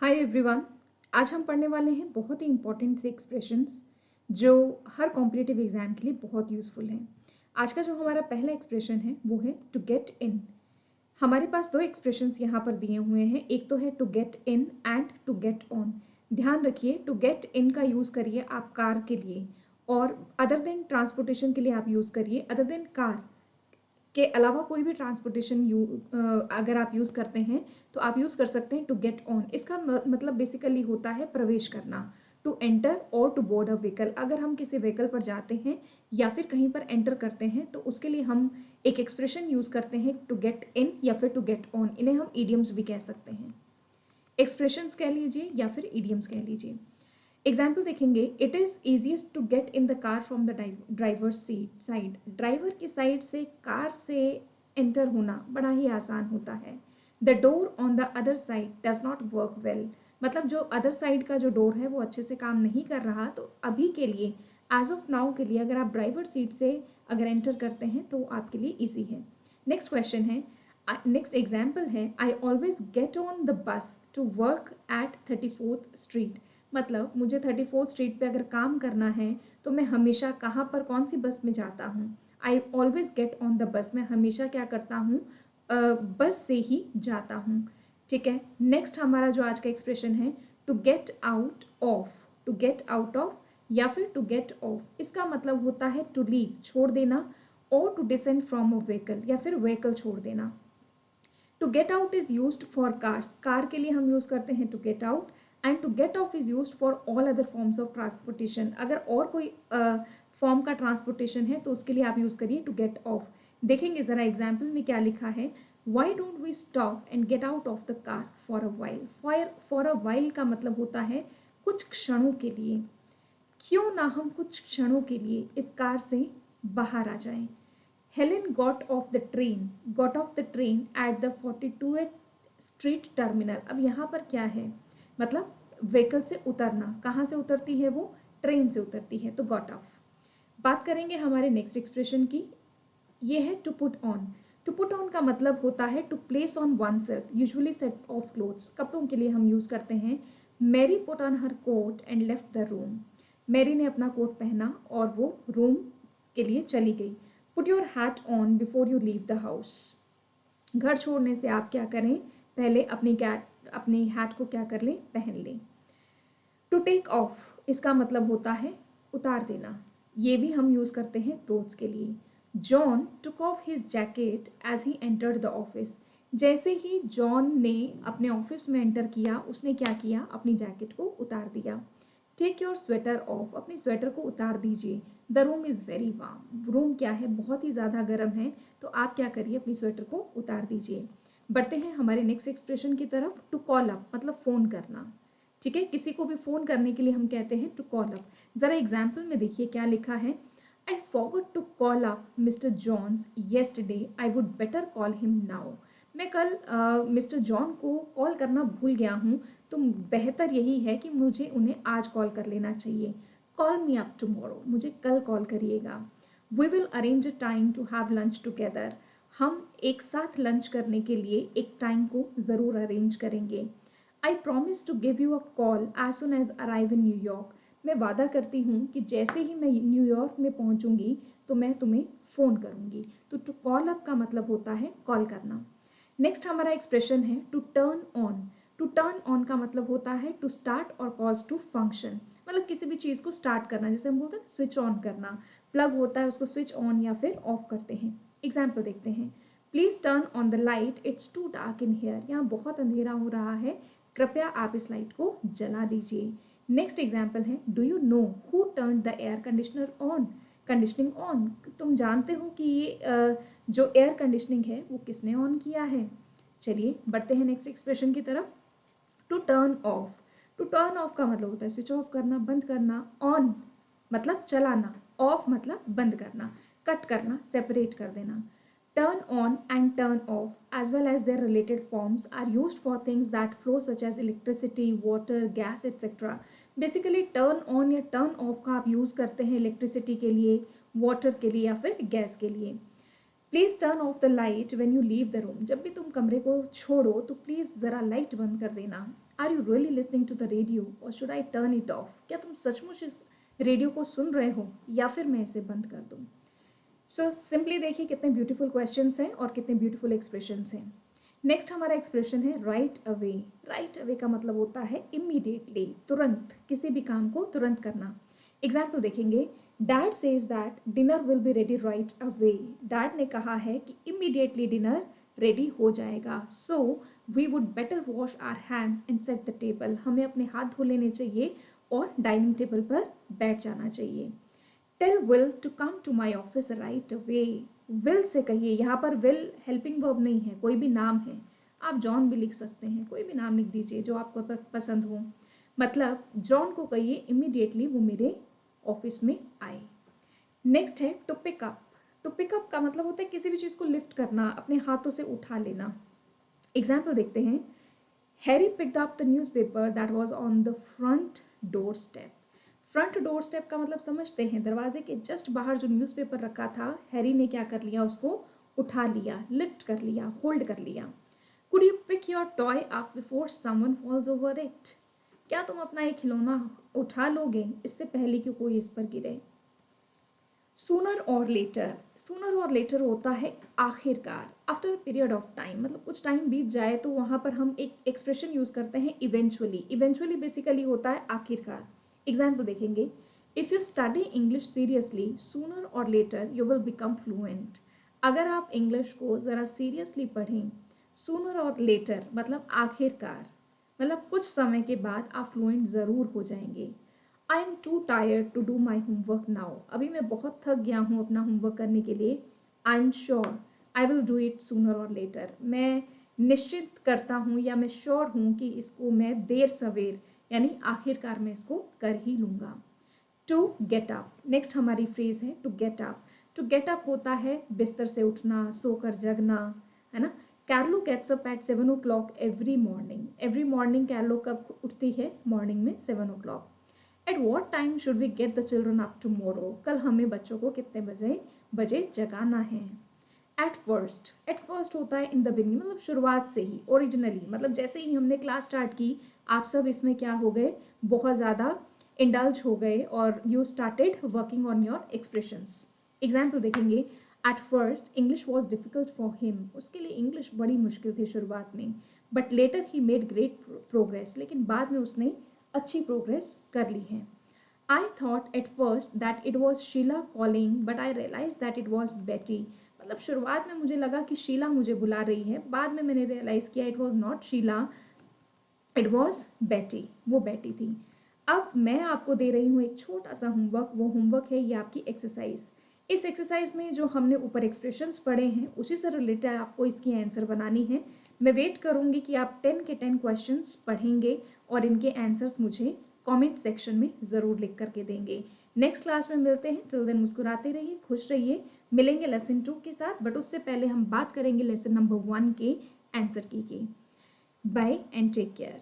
Hi everyone. आज हम पढ़ने वाले हैं बहुत ही इंपॉर्टेंट से एक्सप्रेशंस जो हर कॉम्पिटिटिव एग्जाम के लिए बहुत यूज़फुल हैं। आज का जो हमारा पहला एक्सप्रेशन है वो है टू गेट इन। हमारे पास दो एक्सप्रेशंस यहाँ पर दिए हुए हैं, एक तो है to get in and to get on. ध्यान रखिए, टू गेट इन का यूज़ करिए आप कार के लिए, और अदर देन ट्रांसपोर्टेशन के लिए आप यूज़ करिए। अदर देन कार के अलावा कोई भी ट्रांसपोर्टेशन अगर आप यूज़ करते हैं तो आप यूज़ कर सकते हैं टू गेट ऑन। इसका मतलब बेसिकली होता है प्रवेश करना, टू एंटर और टू बोर्ड अ व्हीकल। अगर हम किसी व्हीकल पर जाते हैं या फिर कहीं पर एंटर करते हैं तो उसके लिए हम एक एक्सप्रेशन यूज़ करते हैं टू गेट इन या फिर टू गेट ऑन। इन्हें हम ईडियम्स भी कह सकते हैं, एक्सप्रेशंस कह लीजिए या फिर ईडियम्स कह लीजिए। एग्जाम्पल देखेंगे, it is easiest to get in the car from the driver seat side. Driver की साइड से कार से एंटर होना बड़ा ही आसान होता है। The door on the other side does not work well. मतलब जो अदर साइड का जो डोर है वो अच्छे से काम नहीं कर रहा, तो अभी के लिए एज ऑफ नाउ के लिए अगर आप ड्राइवर सीट से अगर एंटर करते हैं तो आपके लिए ईजी है। नेक्स्ट क्वेश्चन है, नेक्स्ट एग्जाम्पल है, I always get on the bus to work at 34th street. मतलब मुझे 34th स्ट्रीट पे अगर काम करना है तो मैं हमेशा कहाँ पर कौन सी बस में जाता हूँ। आई ऑलवेज गेट ऑन द बस, मैं हमेशा क्या करता हूँ, बस से ही जाता हूँ। ठीक है। नेक्स्ट हमारा जो आज का एक्सप्रेशन है to get out of. To get out of या फिर टू गेट ऑफ, इसका मतलब होता है टू लीव, छोड़ देना, और to descend from a vehicle या फिर व्हीकल छोड़ देना। To get out is used for cars, car के लिए हम यूज करते हैं to get out, and to get off is used for all other forms of transportation. अगर और कोई फॉर्म का ट्रांसपोर्टेशन है तो उसके लिए आप यूज करिए टू गेट ऑफ। देखेंगे जरा एग्जाम्पल में क्या लिखा है, why don't we stop and get out of the car for a while. For a while का मतलब होता है कुछ क्षणों के लिए। क्यों ना हम कुछ क्षणों के लिए इस कार से बाहर आ जाएं। Helen got off the train at the 42th street terminal. अब यहाँ पर क्या है, मतलब व्हीकल से उतरना। कहाँ से उतरती है वो, ट्रेन से उतरती है, तो गॉट ऑफ। बात करेंगे हमारे नेक्स्ट एक्सप्रेशन की, ये है to put on. To put on का मतलब होता है to place on oneself, usually set of clothes. कपड़ों के लिए हम यूज करते हैं, Mary put on her coat and left the room. Mary ने अपना कोट पहना और वो रूम के लिए चली गई। Put your hat on before you leave the house. घर छोड़ने से आप क्या करें, पहले अपनी हैट को क्या कर लें, पहन लें। टू टेक ऑफ, इसका मतलब होता है उतार देना। ये भी हम यूज करते हैं क्लोथ्स के लिए। John took off his jacket as he entered the office. जैसे ही जॉन ने अपने ऑफिस में एंटर किया, उसने क्या किया, अपनी जैकेट को उतार दिया। टेक योर स्वेटर ऑफ, अपनी स्वेटर को उतार दीजिए। The room is very warm, room क्या है, बहुत ही ज़्यादा गर्म है, तो आप क्या करिए, अपनी स्वेटर को उतार दीजिए। बढ़ते हैं हमारे नेक्स्ट एक्सप्रेशन की तरफ, टू कॉल अप मतलब फ़ोन करना। ठीक है, किसी को भी फ़ोन करने के लिए हम कहते हैं टू कॉल अप। ज़रा एग्जाम्पल में देखिए क्या लिखा है, I forgot to call up Mr Johns yesterday, I would better call him now. मैं कल मिस्टर जॉन को कॉल करना भूल गया हूँ, तो बेहतर यही है कि मुझे उन्हें आज कॉल कर लेना चाहिए। कॉल मी अप टुमारो, मुझे कल कॉल करिएगा। We will arrange a time to have lunch together, हम एक साथ लंच करने के लिए एक टाइम को ज़रूर अरेंज करेंगे। I promise to give you a call as soon as arrive in New York, मैं वादा करती हूँ कि जैसे ही मैं न्यूयॉर्क में पहुँचूंगी तो मैं तुम्हें फ़ोन करूँगी। तो टू कॉल अप का मतलब होता है कॉल करना। नेक्स्ट हमारा एक्सप्रेशन है to turn on. To turn on का मतलब होता है टू स्टार्ट और कॉज टू फंक्शन, मतलब किसी भी चीज़ को स्टार्ट करना, जैसे हम बोलते हैं स्विच ऑन करना। प्लग होता है, उसको स्विच ऑन या फिर ऑफ करते हैं। एग्जाम्पल देखते हैं, please turn on the light, it's too dark in here, यहाँ बहुत अंधेरा हो रहा है, कृपया आप इस लाइट को जला दीजिए। नेक्स्ट एग्जाम्पल है, do you know who turn the air conditioner on, conditioning on. तुम जानते हो कि ये जो एयर कंडीशनिंग है वो किसने ऑन किया है। चलिए बढ़ते हैं नेक्स्ट एक्सप्रेशन की तरफ, to turn off. To turn off का मतलब होता है स्विच ऑफ करना, बंद करना। ऑन मतलब चलाना, ऑफ मतलब बंद करना, कट करना, सेपरेट कर देना। Turn on and turn off as well as their related forms are used for things that flow such as electricity, water, gas, etc. Basically turn on या turn off का आप use करते हैं electricity के लिए, water के लिए या फिर गैस के लिए। Please turn off the light when you leave the room, जब भी तुम कमरे को छोड़ो तो प्लीज जरा लाइट बंद कर देना। Are you really listening to the radio or should I turn it off, क्या तुम सचमुच इस रेडियो को सुन रहे हो या फिर मैं इसे बंद कर दूं। सो सिंपली देखिए कितने ब्यूटीफुल क्वेश्चंस हैं और कितने ब्यूटीफुल एक्सप्रेशंस हैं। नेक्स्ट हमारा एक्सप्रेशन है राइट अवे। राइट अवे का मतलब होता है इमीडिएटली, तुरंत, किसी भी काम को तुरंत करना। एग्जाम्पल देखेंगे, dad says that dinner will be ready right away. Dad ने कहा है कि इमीडिएटली डिनर रेडी हो जाएगा। So we would better wash our hands and set the table, हमें अपने हाथ धो लेने चाहिए और डाइनिंग टेबल पर बैठ जाना चाहिए। Tell Will to come to my office right away. Will से कहिए, यहाँ पर विल हेल्पिंग वर्ब नहीं है, कोई भी नाम है, आप जॉन भी लिख सकते हैं, कोई भी नाम लिख दीजिए जो आपको पसंद हो। मतलब जॉन को कहिए इमीडिएटली वो मेरे ऑफिस में आए। नेक्स्ट है to pick up. To pick up का मतलब होता है किसी भी चीज को लिफ्ट करना, अपने हाथों से उठा लेना। एग्जाम्पल देखते हैं, Harry picked up the newspaper that was on the front door step. Front door step का मतलब समझते हैं, दरवाजे के जस्ट बाहर जो न्यूज़पेपर रखा था, हैरी ने क्या कर लिया, उसको उठा लिया, लिफ्ट कर लिया, होल्ड कर लिया। Could you pick your toy up before someone falls over it, क्या तुम अपना एक खिलौना उठा लोगे इससे पहले कि कोई इस पर गिरे। Sooner or letter. Sooner or letter होता है आखिरकार, आफ्टर पीरियड ऑफ टाइम, मतलब कुछ टाइम बीत जाए तो वहां पर हम एक एक्सप्रेशन यूज करते हैं इवेंचुअली। इवेंचुअली बेसिकली होता है आखिरकार। एग्जाम्पल देखेंगे, if you study English seriously sooner or later you will become fluent. अगर आप इंग्लिश को जरा सीरियसली पढ़ें, सूनर और लेटर मतलब आखिरकार, मतलब कुछ समय के बाद आप फ्लुएंट जरूर हो जाएंगे। I am too tired to do my homework now, अभी मैं बहुत थक गया हूँ अपना होमवर्क करने के लिए। I am sure I will do it sooner or letter, मैं निश्चित करता हूँ या मैं श्योर हूँ कि इसको मैं देर सवेर यानी आखिरकार मैं इसको कर ही लूँगा। To get up. नेक्स्ट हमारी फ्रेज है to get up. To get up होता है बिस्तर से उठना, सोकर जगना, है ना। Carlo gets up at 7 o'clock every morning. Every morning Carlo कब उठती है, मॉर्निंग में 7 o'clock। At what time should we get the children up tomorrow, कल हमें बच्चों को कितने बजे जगाना है। एट फर्स्ट होता है इन द बिगिनिंग, मतलब शुरुआत से ही, ओरिजिनली, मतलब जैसे ही हमने क्लास स्टार्ट की आप सब इसमें क्या हो गए, बहुत ज़्यादा इंडल्ज हो गए और you started working on your expressions. Example देखेंगे, at first English was difficult for him, उसके लिए इंग्लिश बड़ी मुश्किल थी शुरुआत में, but later he made great progress, लेकिन बाद में उसने अच्छी प्रोग्रेस कर ली है। I thought at first that it was Sheila calling but I realize that it was Betty, मतलब शुरुआत में मुझे लगा कि शीला मुझे बुला रही है, बाद में मैंने रियलाइज किया it was not Sheila, it was Betty, वो बेटी थी। अब मैं आपको दे रही हूँ एक छोटा सा होमवर्क, वो होमवर्क है ये आपकी एक्सरसाइज। इस एक्सरसाइज में जो हमने ऊपर एक्सप्रेशंस पढ़े हैं उसी से रिलेटेड आपको इसकी आंसर बनानी है। मैं वेट करूंगी कि आप 10 के 10 क्वेश्चंस पढ़ेंगे और इनके आंसर्स मुझे कमेंट सेक्शन में ज़रूर लिख करके देंगे। नेक्स्ट क्लास में मिलते हैं, टिल देन मुस्कुराते रहिए, खुश रहिए। मिलेंगे लेसन 2 के साथ, बट उससे पहले हम बात करेंगे लेसन नंबर 1 के आंसर की। Bye and take care.